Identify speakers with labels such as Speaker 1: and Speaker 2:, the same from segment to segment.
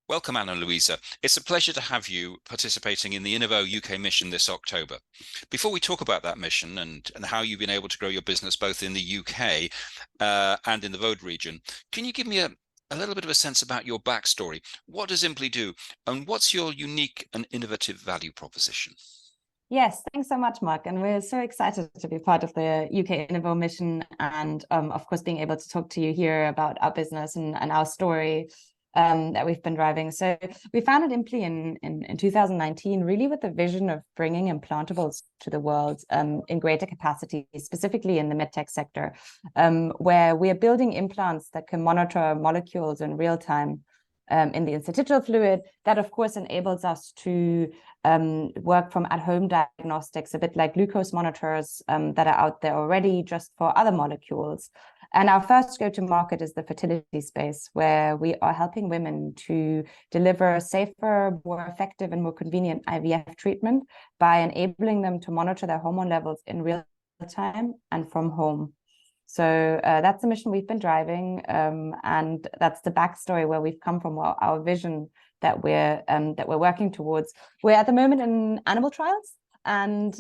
Speaker 1: Welcome, Anna Louisa. It's a pleasure to have you participating in the Innovo UK mission this October. Before we talk about that mission and how you've been able to grow your business both in the UK and in the Vaud region, can you give me a little bit of a sense about your backstory? What does Impli do, and what's your unique and innovative value proposition?
Speaker 2: Yes, thanks so much, Mark. And we're so excited to be part of the UK Innovo mission and, of course, being able to talk to you here about our business and our story that we've been driving. So we founded Impli in 2019, really with the vision of bringing implantables to the world in greater capacity, specifically in the medtech sector, where we are building implants that can monitor molecules in real time in the interstitial fluid. That, of course, enables us to work from at-home diagnostics, a bit like glucose monitors that are out there already just for other molecules. And our first go-to-market is the fertility space, where we are helping women to deliver safer, more effective, and more convenient IVF treatment by enabling them to monitor their hormone levels in real time and from home. So that's the mission we've been driving, and that's the backstory where we've come from, our vision that we're working towards. We're at the moment in animal trials and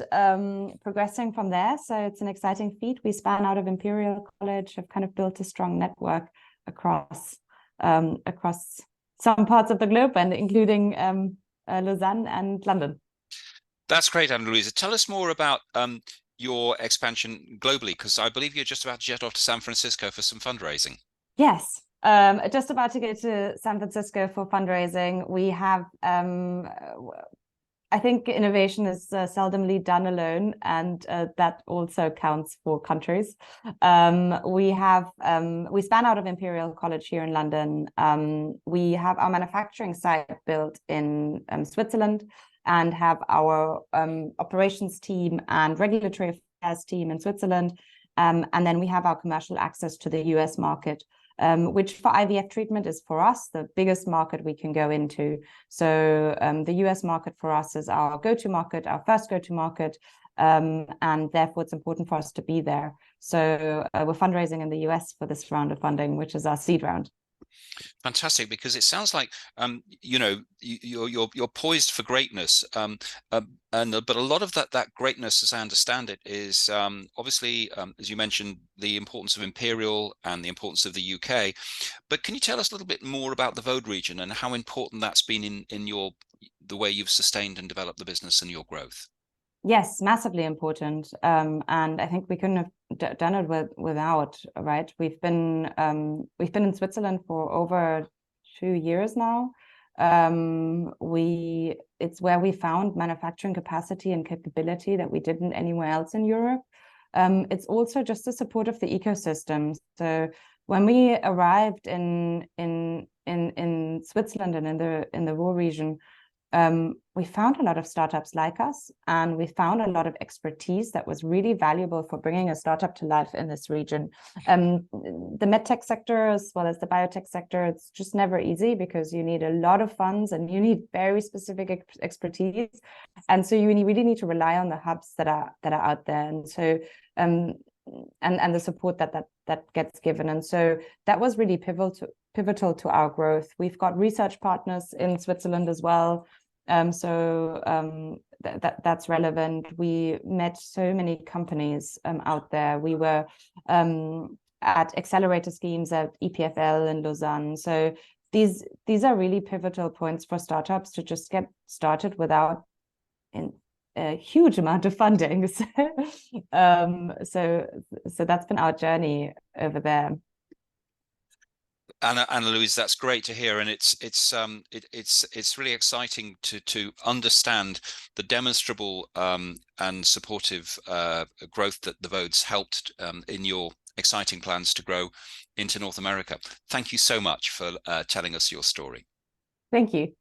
Speaker 2: progressing from there. So it's an exciting feat. We span out of Imperial College, have kind of built a strong network across some parts of the globe, and including Lausanne and London.
Speaker 1: That's great, Anna Louisa. Tell us more about your expansion globally, because I believe you're just about to jet off to San Francisco for some fundraising.
Speaker 2: Yes, just about to go to San Francisco for fundraising. We have, I think innovation is seldomly done alone, and that also counts for countries. We span out of Imperial College here in London. We have our manufacturing site built in Switzerland, and have our operations team and regulatory affairs team in Switzerland. And then we have our commercial access to the US market, which for IVF treatment is, for us, the biggest market we can go into. So the US market for us is our go-to market, our first go-to market, and therefore it's important for us to be there. So we're fundraising in the US for this round of funding, which is our seed round.
Speaker 1: Fantastic, because it sounds like you're poised for greatness, but a lot of that greatness, as I understand it, is obviously, as you mentioned, the importance of Imperial and the importance of the UK. But can you tell us a little bit more about the Vaud region and how important that's been in the way you've sustained and developed the business and your growth?
Speaker 2: Yes, massively important. And I think we couldn't have done it without, right? We've been in Switzerland for over 2 years now. It's where we found manufacturing capacity and capability that we didn't anywhere else in Europe. It's also just the support of the ecosystem. So when we arrived in Switzerland and in the Ruhr region, we found a lot of startups like us, and we found a lot of expertise that was really valuable for bringing a startup to life in this region. The medtech sector, as well as the biotech sector, it's just never easy, because you need a lot of funds and you need very specific expertise, and so you really need to rely on the hubs that are out there, and so and the support that gets given. And so that was really pivotal to our growth. We've got research partners in Switzerland as well. That's relevant. We met so many companies out there. We were at accelerator schemes at EPFL in Lausanne. So these are really pivotal points for startups to just get started without a huge amount of funding. So that's been our journey over there.
Speaker 1: Anna Louise, that's great to hear, and it's really exciting to understand the demonstrable and supportive growth that the Vauds helped in your exciting plans to grow into North America. Thank you so much for telling us your story.
Speaker 2: Thank you.